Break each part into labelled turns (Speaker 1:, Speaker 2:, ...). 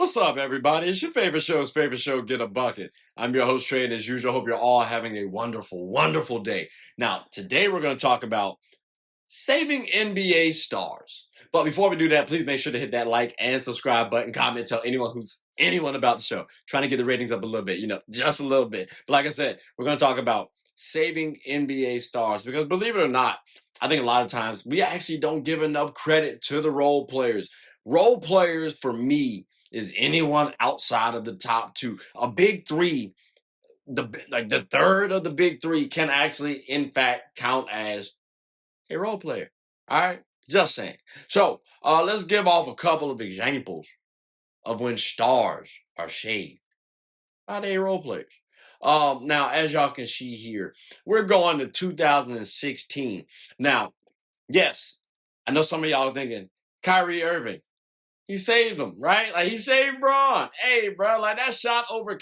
Speaker 1: What's up, everybody? It's your favorite show, Get a Bucket. I'm your host, Trey, and as usual, hope you're all having a wonderful, wonderful day. Now, today we're going to talk about saving NBA stars. But before we do that, please make sure to hit that like and subscribe button, comment, tell anyone about the show. Trying to get the ratings up a little bit, just a little bit. But like I said, we're going to talk about saving NBA stars because believe it or not, I think a lot of times we actually don't give enough credit to the role players. Role players, for me, is anyone outside of the top two. A big three, the third of the big three can actually, in fact, count as a role player. All right? Just saying. So, let's give off a couple of examples of when stars are shaved by their role players. Now, as y'all can see here, we're going to 2016. Now, yes, I know some of y'all are thinking, Kyrie Irving, he saved them, right? Like, he saved Bron. Hey, bro, like that shot over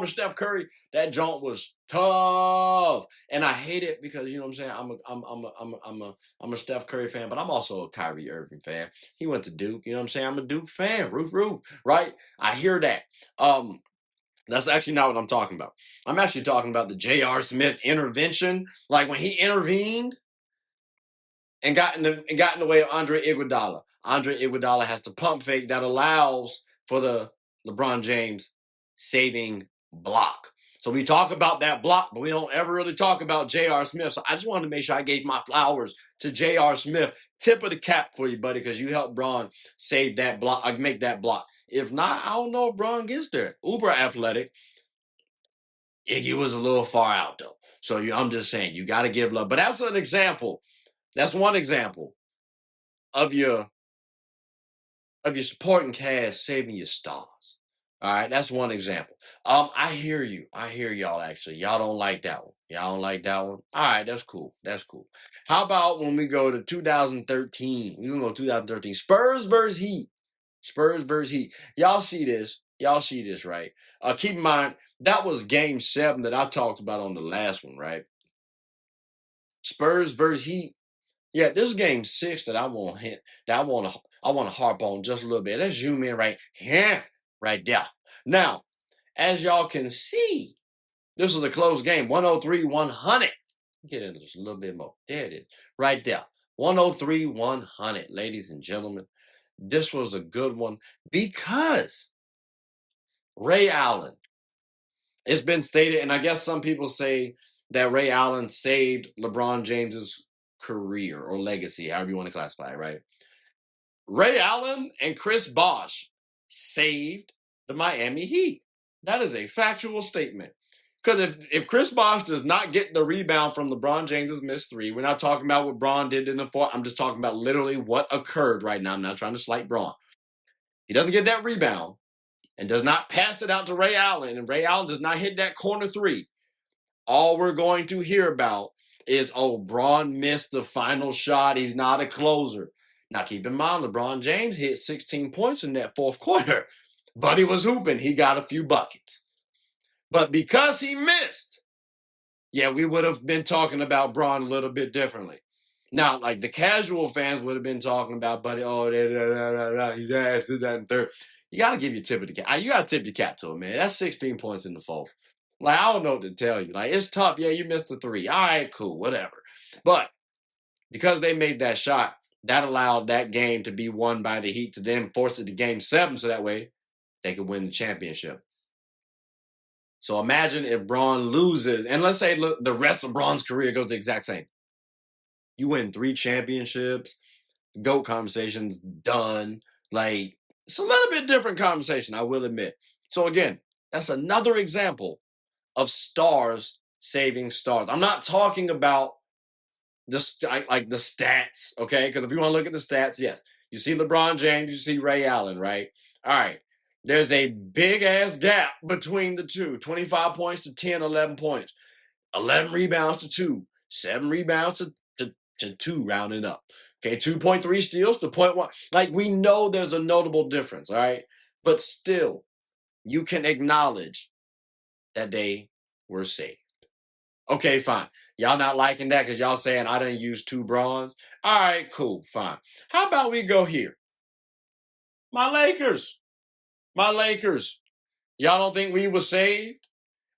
Speaker 1: Steph Curry, that joint was tough, and I hate it because you know what I'm saying. I'm a Steph Curry fan, but I'm also a Kyrie Irving fan. He went to Duke. You know what I'm saying. I'm a Duke fan. Roof, right? I hear that. That's actually not what I'm talking about. I'm actually talking about the J.R. Smith intervention, like when he intervened and got in the way of Andre Iguodala. Andre Iguodala has the pump fake that allows for the LeBron James saving block. So we talk about that block, but we don't ever really talk about J.R. Smith. So I just wanted to make sure I gave my flowers to J.R. Smith. Tip of the cap for you, buddy, because you helped Bron save that block, make that block. If not, I don't know if Bron gets there. Uber athletic. Iggy was a little far out, though. So I'm just saying, you got to give love. But that's an example. That's one example of your supporting cast saving your stars. All right, that's one example. I hear you. I hear y'all actually. Y'all don't like that one. Y'all don't like that one? All right, that's cool. That's cool. How about when we go to 2013? We're going to go 2013. Spurs versus Heat. Spurs versus Heat. Y'all see this. Y'all see this, right? Keep in mind, that was game 7 that I talked about on the last one, right? Spurs versus Heat. Yeah, this is game 6 that I want to hit. That I want to harp on just a little bit. Let's zoom in right here, right there. Now, as y'all can see, this was a close game. 103-100. Get into this a little bit more. There it is, right there. 103-100, ladies and gentlemen. This was a good one because Ray Allen. It's been stated, and I guess some people say that Ray Allen saved LeBron James's career or legacy, however you want to classify it, right? Ray Allen and Chris Bosh saved the Miami Heat. That is a factual statement. Because if Chris Bosh does not get the rebound from LeBron James' missed 3, we're not talking about what Bron did in the 4th. I'm just talking about literally what occurred right now. I'm not trying to slight Bron. He doesn't get that rebound and does not pass it out to Ray Allen, and Ray Allen does not hit that corner 3. All we're going to hear about is, Bron missed the final shot. He's not a closer. Now, keep in mind, LeBron James hit 16 points in that 4th quarter. But he was hooping. He got a few buckets. But because he missed, we would have been talking about Bron a little bit differently. Now, like the casual fans would have been talking about, buddy, he's ass, this, that, and third. You got to give your tip of the cap. You got to tip your cap to him, man. That's 16 points in the 4th. Like, I don't know what to tell you. Like, it's tough. Yeah, you missed the 3. All right, cool, whatever. But because they made that shot, that allowed that game to be won by the Heat to then force it to game 7 so that way they could win the championship. So imagine if Bron loses, and let's say the rest of Bron's career goes the exact same. You win 3 championships, GOAT conversation's done. Like, it's a little bit different conversation, I will admit. So again, that's another example of stars saving stars. I'm not talking about the stats, okay? Because if you want to look at the stats, yes. You see LeBron James, you see Ray Allen, right? All right. There's a big-ass gap between the two. 25 points to 10, 11 points. 11 rebounds to 2. 7 rebounds to 2, rounding up. Okay, 2.3 steals to 0.1. Like, we know there's a notable difference, all right? But still, you can acknowledge that they were saved. Okay, fine. Y'all not liking that because y'all saying I didn't use 2 bronze? All right, cool, fine. How about we go here? My Lakers. My Lakers. Y'all don't think we were saved?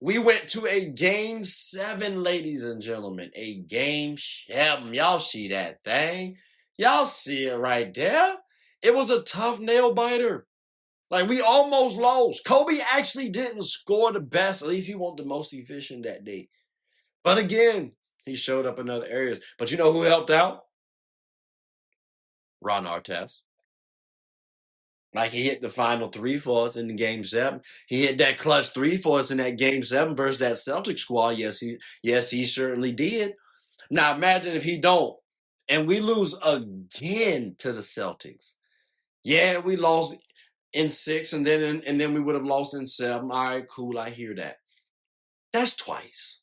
Speaker 1: We went to a game 7, ladies and gentlemen. A game 7. Y'all see that thing? Y'all see it right there? It was a tough nail biter. Like, we almost lost. Kobe actually didn't score the best. At least he wasn't the most efficient that day. But again, he showed up in other areas. But you know who helped out? Artest. Like, he hit the final 3 for us in the game 7. He hit that clutch 3 for us in that game 7 versus that Celtic squad. Yes, he certainly did. Now imagine if he don't, and we lose again to the Celtics. Yeah, we lost in 6, and then we would have lost in 7. All right, cool. I hear that. That's twice.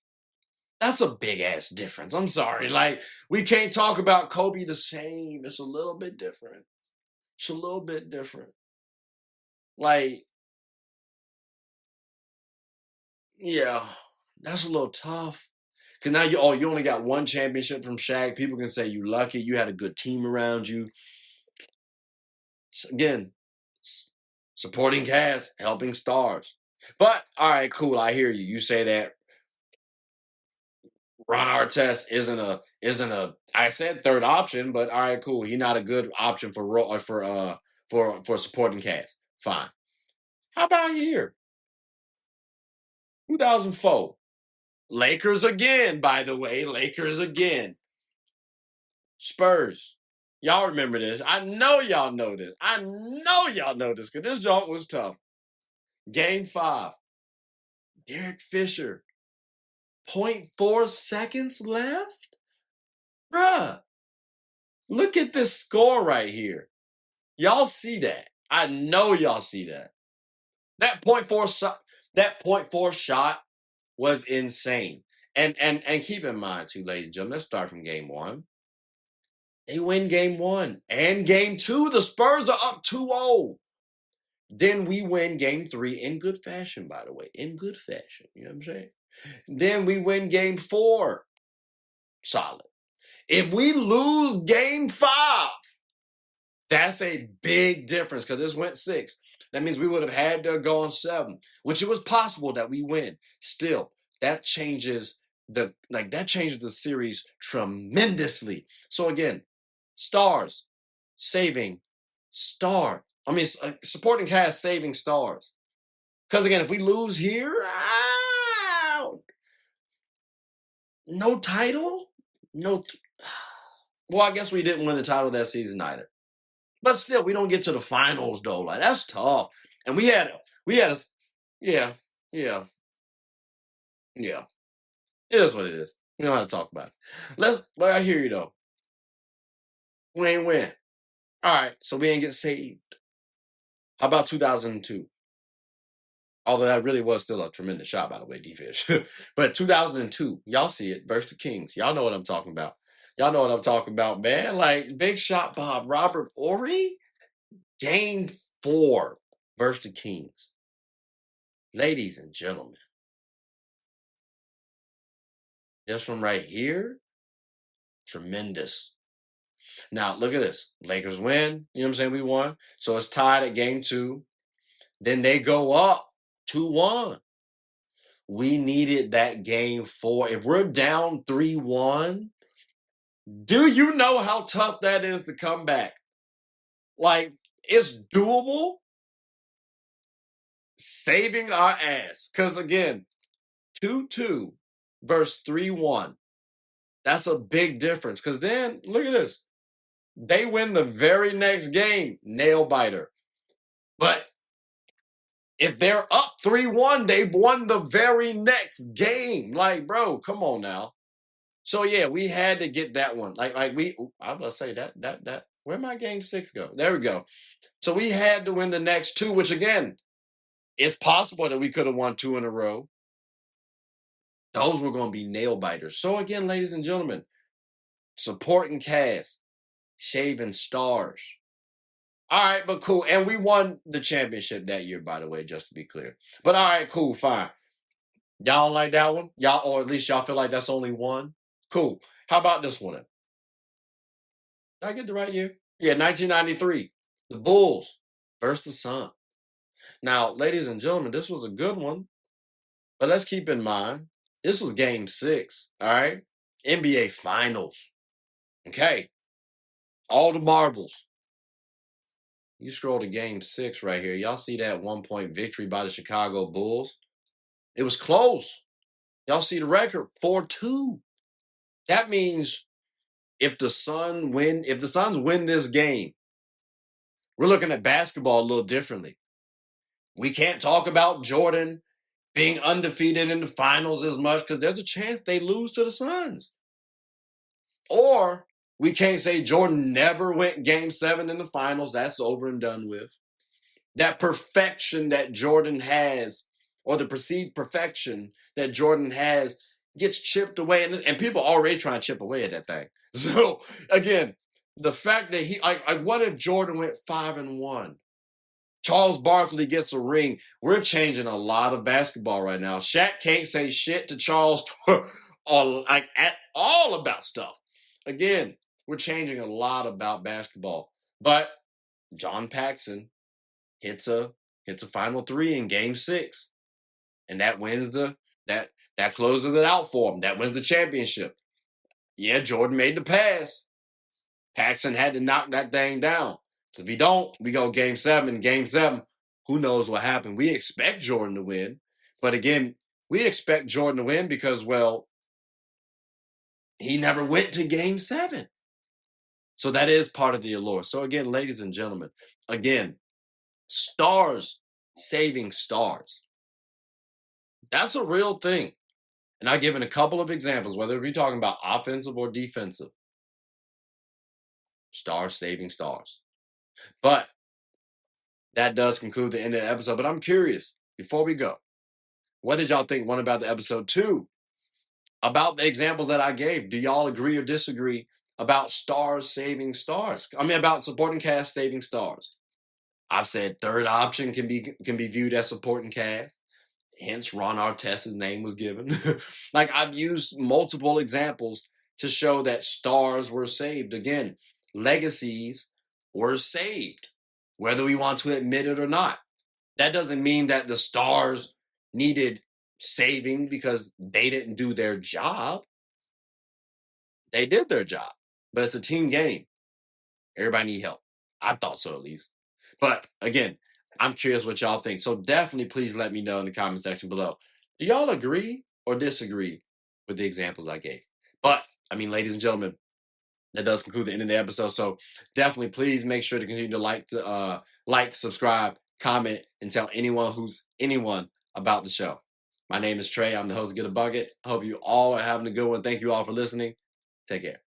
Speaker 1: That's a big ass difference. I'm sorry. Like, we can't talk about Kobe the same. It's a little bit different. It's a little bit different. Like, yeah, that's a little tough. Cause now you only got one championship from Shaq. People can say you lucky. You had a good team around you. Again, supporting cast, helping stars. But all right, cool. I hear you. You say that Ron Artest isn't a. I said third option, but all right, cool. He's not a good option for supporting cast. Fine. How about here? 2004. Lakers again, by the way. Lakers again. Spurs. Y'all remember this. I know y'all know this. I know y'all know this because this joint was tough. Game 5. Derek Fisher. 0.4 seconds left? Bruh. Look at this score right here. Y'all see that. I know y'all see that. That point four shot was insane. And keep in mind too, ladies and gentlemen, let's start from game 1. They win game 1. And game 2, the Spurs are up 2-0. Then we win game 3 in good fashion, by the way. In good fashion. You know what I'm saying? Then we win game 4. Solid. If we lose game 5, that's a big difference because this went 6. That means we would have had to go on 7, which it was possible that we win. Still, that changes the series tremendously. So again, stars saving star. I mean, supporting cast saving stars. Because again, if we lose here, no title, no. Well, I guess we didn't win the title that season either. But still, we don't get to the finals though. Like, that's tough. And we had a, yeah. It is what it is. We don't have to talk about it. But I hear you though. We ain't win. All right, so we ain't get saved. How about 2002? Although that really was still a tremendous shot, by the way, defense. But 2002, y'all see it versus the Kings. Y'all know what I'm talking about. Y'all know what I'm talking about, man. Like, big shot Bob Robert Horry, game 4 versus the Kings. Ladies and gentlemen, this one right here, tremendous. Now, look at this. Lakers win. You know what I'm saying? We won. So it's tied at game 2. Then they go up 2-1. We needed that game 4. If we're down 3-1, do you know how tough that is to come back? Like, it's doable. Saving our ass. Because again, 2-2 versus 3-1. That's a big difference. Because then, look at this. They win the very next game. Nail biter. But if they're up 3-1, they've won the very next game. Like, bro, come on now. So yeah, we had to get that one. I was about to say that where'd my game 6 go? There we go. So we had to win the next 2, which again, it's possible that we could have won 2 in a row. Those were going to be nail biters. So again, ladies and gentlemen, supporting cast, shaving stars. All right, but cool. And we won the championship that year, by the way, just to be clear. But all right, cool, fine. Y'all don't like that one? Y'all, or at least y'all feel like that's only one? Cool. How about this one? Did I get the right year? Yeah, 1993. The Bulls versus the Suns. Now, ladies and gentlemen, this was a good one, but let's keep in mind this was game 6, all right? NBA Finals. Okay. All the marbles. You scroll to game 6 right here. Y'all see that 1-point victory by the Chicago Bulls? It was close. Y'all see the record 4-2. That means if the Suns win this game, we're looking at basketball a little differently. We can't talk about Jordan being undefeated in the finals as much because there's a chance they lose to the Suns. Or we can't say Jordan never went game 7 in the finals. That's over and done with. That perfection that Jordan has, or the perceived perfection that Jordan has, gets chipped away. And people already trying to chip away at that thing. So, again, the fact that what if Jordan went 5-1? Charles Barkley gets a ring. We're changing a lot of basketball right now. Shaq can't say shit to Charles at all about stuff. Again, we're changing a lot about basketball. But John Paxson hits a final 3 in game 6. And that wins that closes it out for him. That wins the championship. Yeah, Jordan made the pass. Paxson had to knock that thing down. If we don't, we go game 7. Game 7, who knows what happened? We expect Jordan to win. But again, we expect Jordan to win because, well, he never went to game 7. So that is part of the allure. So again, ladies and gentlemen, again, stars saving stars. That's a real thing. And I've given a couple of examples, whether we're talking about offensive or defensive. Stars saving stars. But that does conclude the end of the episode. But I'm curious, before we go, what did y'all think? One, about the episode. 2, about the examples that I gave. Do y'all agree or disagree about stars saving stars? I mean, about supporting cast saving stars. I've said third option can be viewed as supporting cast. Hence, Ron Artest's name was given. Like, I've used multiple examples to show that stars were saved. Again, legacies were saved, whether we want to admit it or not. That doesn't mean that the stars needed saving because they didn't do their job. They did their job, but it's a team game. Everybody need help. I thought so, at least. But again, I'm curious what y'all think. So definitely please let me know in the comment section below. Do y'all agree or disagree with the examples I gave? But, I mean, ladies and gentlemen, that does conclude the end of the episode. So definitely please make sure to continue to like, subscribe, comment, and tell anyone about the show. My name is Trey. I'm the host of Get a Bucket. I hope you all are having a good one. Thank you all for listening. Take care.